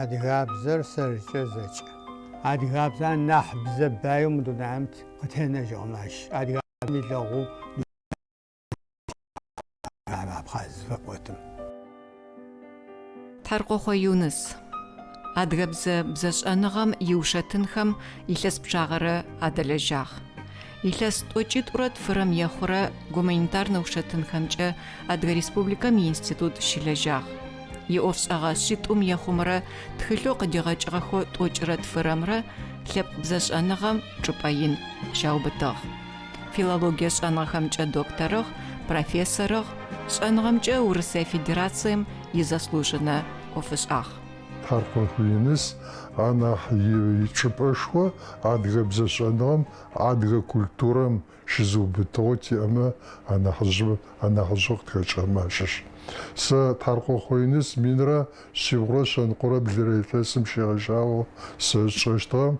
أدغابزر سرجزج أدغابزان نحبز بايوم دونامت وتهنا جوماش أدغاب ميلغو أبخاز فقوتم تحرقو يونس أدغابز بزاش أنغام يوشتنخم إلس بشاغرة أدلجاغ إلس توجد أرد فرم يخورة гуманитарно وشتنخمجة أدغ республикам институт شلجاغ يوفس أغاشت يخمرة تخلو قديغاج غخو توجرد فرمرة لب بزاش أنغام جباين شاوبتغ فيلология شأنغامجة دكتورغ профессорغ شأنغامجة ورسة федерациям и заслуженно офишах Харков-Юнис, она чупашва, адгабза шанам, адга культурам шизубитоти, она хажок ткачамашаш. С Харков-Юнис минра шивра шанкора блирейтасим ширажао сачашта,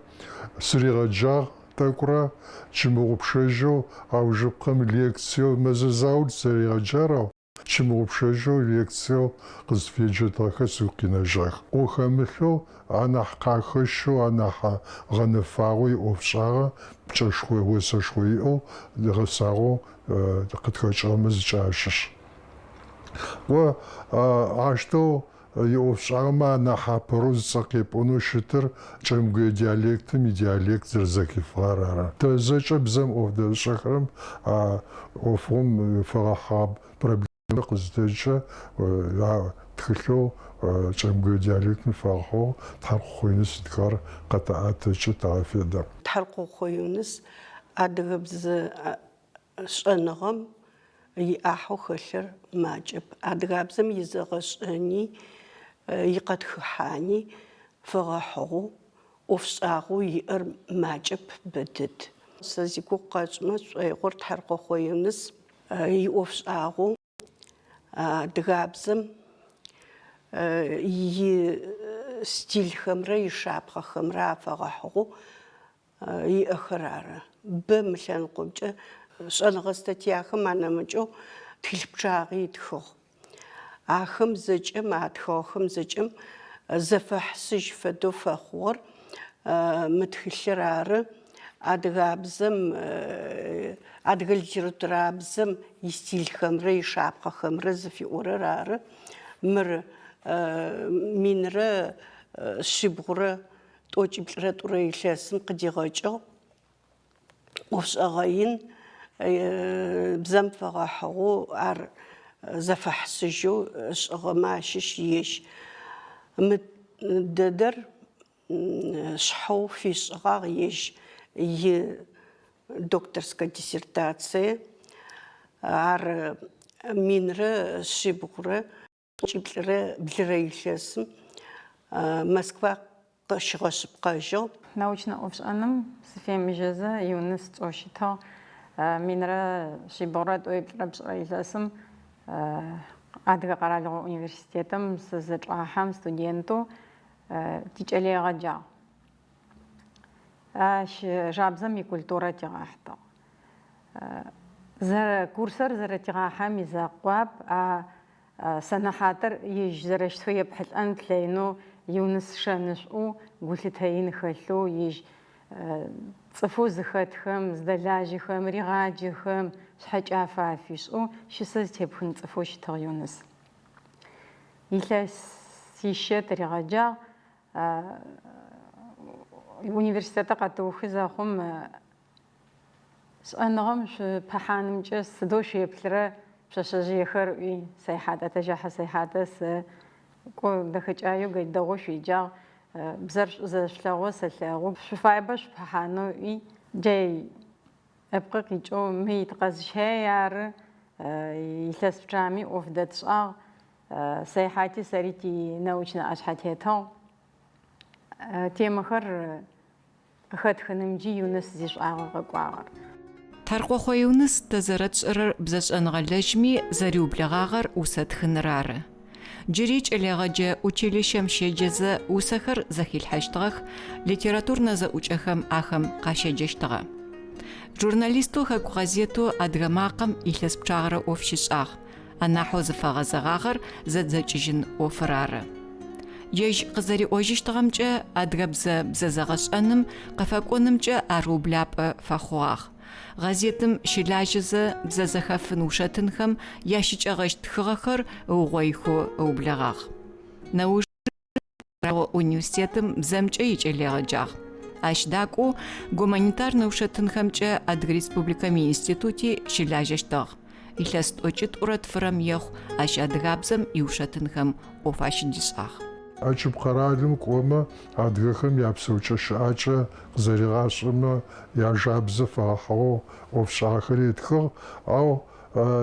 сригаджа такура, чимогупшежо, а уже прям лекцию мазазаут сригаджаро. Чему общежу лекцию разфеджетаха сукинажах. Охамихо, анахкахошу, анаха ганефаруй овшара, чашхуй высошхуйо, дерасаро, каткачамыз чашиш. Ва, а что овшарма наха порузцакеп, оно шитер, чем ге диалектом и диалект зерзакифарара. То зачабзам овдашахрам, а офом фарахаб проблем. قصديجة لا تخلو جمعو ديالك نفاقو تحرقو يونس دكار قطعات تعرفي دا تحرقو يونس أدغبز شأنغم يأحو خلر ماجب أدغبزم يزغشني يقد خحاني فغحو وفشاغو يقر ماجب بدد سازيكو قاجمس يقر تحرقو يونس يوفشاغو دغابزم ستيل خمرة يشابخ خمرة فغحو يأخرارة بمشان قمجة شانغستياخم أنا مجو تلبشاغي تخو آخم زجم آتخوخم زجم زفحسج فدو فخور متخشرارة أدغابزم أدغل جرترابزم يستيل خمرة يشابخ خمرة زفي أورارة مر مينرة شبغرة توجب رتورة يلاسم قديغاجو وفش أغاين بزم فغاحو أر زفحسجو شغماشش يش مددر شحو في شغاغ يش докторская диссертация, ар минры шибгуры, чиплеры блирейшесм, Москва кашгашып кажо. Научно овшаным сфем жеза юнис ошито минры шибгуры ойплерейшесм адга каралгы университетом сызытлахам студенту тичелегаджа. جابزم كولتورة تغاحتا زر كورسر زر تغاحم يزاقواب سنة حاتر يجزرش شوية بحث أنت لينو يونس شانشو قلت هين خلو يج صفو زخاتهم زدلاجهم رغاجهم شحاج عفافيشو شسز تبخن صفو شتغ يونس يلاس سيشات رغاجا университета катухизахум сأنغمش بحانم جس دوشي بلرا بشاشجيخر وي سيحات أتجاه سيحات س كو دخج أيو قد دوش يجا بزرش زشلاغو سلاغو شفايبش بحانو وي جاي أبقى كيجو ميت قزشيار يلس بجامي وفدت شاغ سيحاتي سريتي نوشنا أشحاتيتو تيمخر خد خنمجي يونس زيش آغا قواغر تارقو يونس تزرت شرر بزاش أنغالجمي زريو بلغاغر وسد خنرار جريج إليغاجة училищем شيجزة وسخر زخيل حشتغخ ليتراتورنا زا учахам ахам قاشيجشتغا журналисту хаку газету адгамакам илъэс пчъагъэрэ ӏоф щишӏагъ, анахьэу зыфэгъэзэгъагъэр зэдзэкӏыжьын ӏофыр ары. Еж къызэриӏожьыщтыгъэмкӏэ адыгэбзэ бзэзэгъэшӏэным къыфэкӏонымкӏэ арыублапӏэ фэхъугъагъ. Газетым щылажьэзэ бзэзэхэфын ушэтынхэм ящыкӏэгъэщт тхыгъэхэр ыугъоихэу ыублэгъагъ. Нэуж университетым бзэмкӏэ икӏэлегъэджагъ. Ащ дакӏоу гуманитарнэ ушэтынхэмкӏэ Адыгэ Республикэм иинститути щылажьэщтыгъ. Илъэс тӏокӏитӏурэ тфырэм ехъу ащ адыгабзэм иушэтынхэм ӏоф ащыдишӏагъ. Ӏэкӏыб къэралым кӏомэ адыгэхэм япсэукӏэ щыӏакӏэ къызэригъашӏэмэ яжабзэ фэгъэхьыгъэу ӏофшӏагъэхэр етхыгъ, ау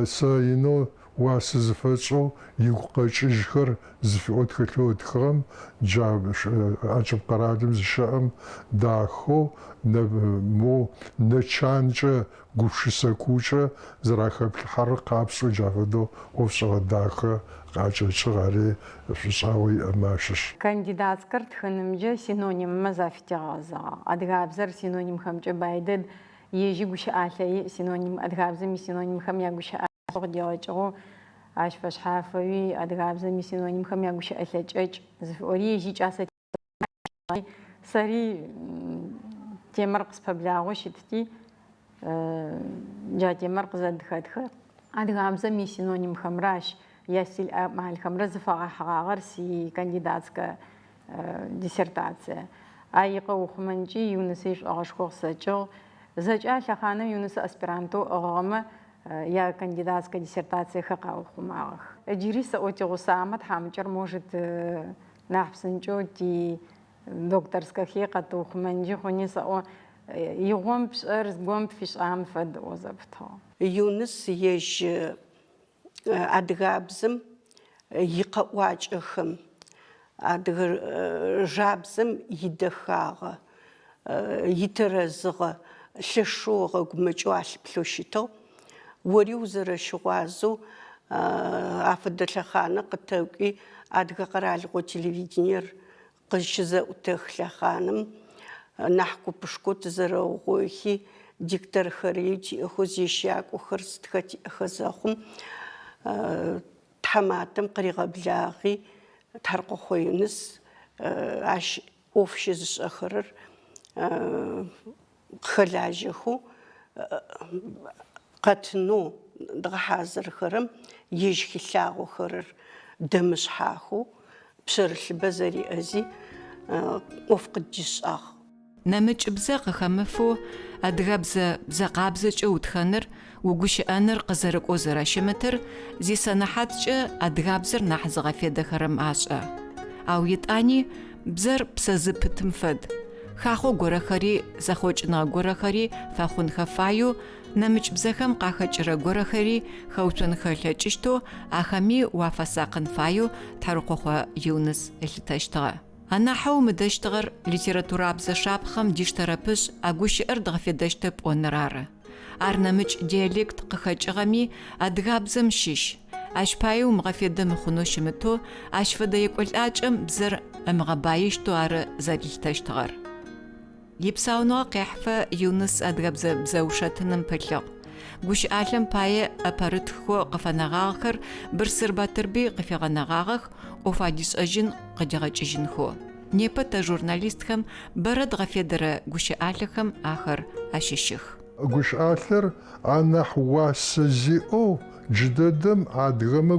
сэ инэу уасэ зыфэшӏэу игу къэкӏыжьхэр зыфиӏот хэлъэу ытхыгъэм ӏэкӏыб къэралым зыщыӏэм дахэу нэчанкӏэ гупшысэ куучӏэ зэрахэплъхьэрэр къапшӏэу джафэдэу ӏофшӏэгъэ дахэ къакӏэкӏыгъ ари шӏуишӏауэ иӏэмэ ащыщ. Кандидатскэр тхынымджэ синониммэ зафитегъэзэгъагъ. Адыгабзэр синонимхэмкӏэ бай дэд, ежьи гущыӏалъэи синоним адыгабзэм синонимхэм ягущыӏалъэу къыдегъэкӏыгъэу ащ фэшъхьафэуи адыгабзэм синонимхэм ягущыӏэлъэкӏэкӏ зыфиӏори ежьи кӏасэ сэри темэр къыспэблагъэу щытти джа темэр къызэдхэтхэ. Адыгабзэм синонимхэмрэ ащ ястил мэлхэмрэ зыфэгъэхьыгъагъэр си кандидатскэ диссертация. Аикъэ ухъумэнкӏи Юнысэ ишӏуагъэшхоу къысэкӏыгъ. Зэкӏа лъэхъанэм Юнысэ аспирантэу ыгъыгъэмэ я кандидатскэ диссертациехэр къаухъумагъэх. Джыри сэӏотигъусамэ тхьамыкӏэр может нахь псынкӏэу ти докторскэхи къэтыухъумэнджи хъуни сэӏо игъом пшӏэр згом пфишӏам фэдэу зэптыгъ. Юныс ежь адыгабзэм икъэӏуакӏэхэм, адыгэ жабзэм идэхагъэ, итэрэзыгъэ, лъэшыгъэ гумэкӏэу алъыплъэу щытыгъ. Ори узэрэщыгъуазэу афэдэ лъэхъанэ къытэкӏуи Адыгэ къэралыгъо телевидениер къыщызэӏутэх лъэхъаным нахь гупышкэу тызэрэугъоихи дикторхэри тиӏэхэу зещакӏохэр сытхэ тиӏэхэ зэхъум тхьэматэм къыригъэблагъи Тхьаркъохъо Юныс ащ ӏоф щызышӏэхэрэр къыхэлажьэхэу къэтынэу дгъэхьазырхэрэм ежь хилъагъохэрэр дэмышъхьахэу пшъэрылъыбэ зэриӏэзи ӏоф къыдишӏагъ. Нэмыкӏыбзэ къыхэмыфэу адыгэбзэ бзэкъабзэкӏэ утхэныр угущыӏэныр къызэрыкӏоу зэращымытыр зи сэнэхьаткӏэ адыгабзэр нахь зыгъэфедэхэрэм ашӏэ. Ау итӏани бзэр псэзыпытым фэд. Хахъо горэхэри зэхъокӏыныгъэ горэхэри фэхъунхэ фаеу нэмыкӏбзэхэм къахэкӏырэ горэхэри хэуцон хэлъэкӏыщтэу ахэми уафэсакъын фаеу Тхьаркъохъо Юныс ылъытэщтыгъэ. Анахьэу мыдэщтыгъэр литературабзэ шапхъэм диштэрэпышъ агущыӏэр дгъэфедэщтэ пӏоныр ары. Ар нэмыкӏ диалект къыхэкӏыгъэми адыгабзэм щыщ. Ащ паеу мыгъэфедэ мыхъунэу щымытэу ащ фэдэ екӏолӏакӏэм бзэр ымыгъэбаищтэу ары зэрилъытэщтыгъэр. Ипсауныгъэ къехьфэ Юныс адыгэбзэ бзэушэтыным пылъыгъ. Гущыӏалъэм пае апэрытххэу къыфэнэгъагъэхэр Бырсыр Батырби къыфегъэнэгъагъэх ӏоф адишӏэжьын къыдигъэкӏыжьынхэу. Непэ тэ журналистхэм бэрэ дгъэфедэрэ гущыӏалъэхэм ахэр ащыщых. Гущыӏалъэр анахь уасэ зиӏэу джыдэдэм адыгэмэ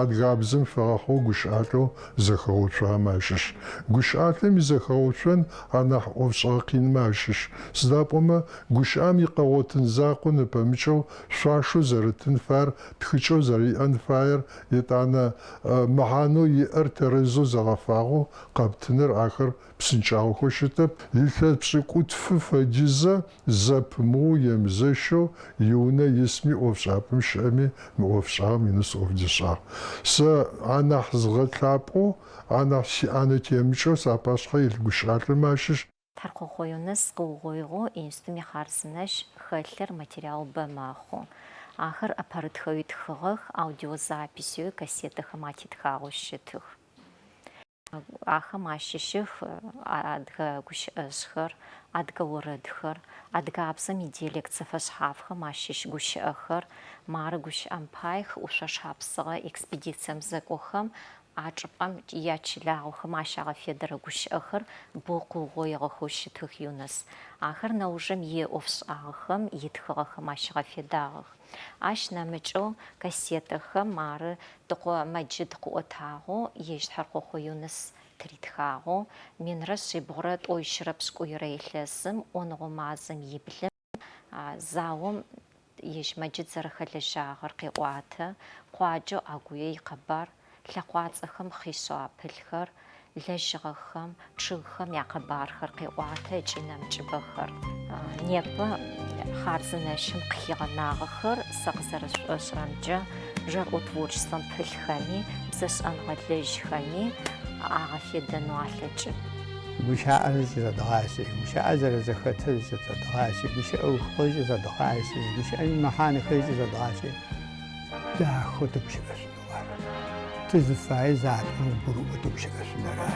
адыгабзэм фэгъэхьэу гущыӏалъэу зэхэгъуцуамэ ащыщ. Гущыӏалъэм изэхэгъуцуэн анахь ӏофшӏэгъэ къинмэ ащыщ. Сыдапӏомэ гущыӏам икъэгъотын закъо нэпэмыкӏэу шъуашэу зэрытын фаер, тхыкӏэу зэриӏэн фаер, етӏанэ мэхьанэу иӏэр тэрэзэу зэгъэфагъэу къэптыныр ахэр псынкӏагъэхэу щытэп. Илъэс пшӏыкӏутфы фэдизэ зэпымыгъэу емызэщэу иунэ исми ӏофшӏапӏэм щыӏэми мы ӏофшӏагъэм Юныс ӏоф дишӏагъ. Сэ анахь згъэлъапӏэу анахь сиӏанэ темыкӏэу сапашъхьэ илъ гущыӏалъэм ащыщ. Тхьаркъохъо Юныс къыугъоигъэу институтэм ихъарсынэщ хэлъыр материал бэ мэхъу. Ахэр апэрытхэуи тхыгъэх, аудиозаписью кассетэхэм атетхагъэу щытых. Ахэм ащыщых адыгэ гущыӏэжъхэр, адыгэ орэдхэр, адыгабзэм идиалект зэфэшъхьафхэм ащыщ гущыӏэхэр, мары гущыӏэм пай ӏушъо шъхьапсыгъэ экспедицием зэкӏохэм ачӏыпӏэм ячылагъохэм ащагъэфедэрэ гущыӏэхэр бокъугъоигъэхэу щытых Юнэс. Ахэр нэужэм иӏофшӏагъэхэм итхыгъэхэм ащыгъэфедагъэх. Ащ нэмыкӏэу кассетэхэм ары дыкъо мэджид къыӏотагъэу ежь Тхьаркъохъо Юнэс тритхагъэу минрэ шъибгъурэ тӏоищрэ пшӏыкӏуйрэ илъэсым ӏоныгъо мазэм иблым заом ежь мэджид зэрэхэлэжьагъэр къеӏуатэ, къуаджэу агуе икъэбар, лъэкъуацӏэхэм хъишъэ апылхэр, лэжьыгъэхэм, чъыгхэм якъэбархэр къеӏуатэ ыкӏи нэмыкӏыбэхэр. Непэ хъарзынэщым къыхигъэнагъэхэр сэ къызэрэсшӏошӏэмкӏэ жэрӏо творчеством пылъхэми, бзэшӏэныгъэлэжьхэми агъэфедэнэу алъэкӏы. Гущыӏэр зэдгъаси, гущыӏэ зэрэзэхэтыр зэдгъаси, гущыӏэухъур зэдгъаси, гущыӏэм мэхьанэхэр зэдгъаси. Дахэу дэгущыӏэшъунэуар. Тызыфаи затӏэм гурыӏо дэгущыӏэшъунэрар.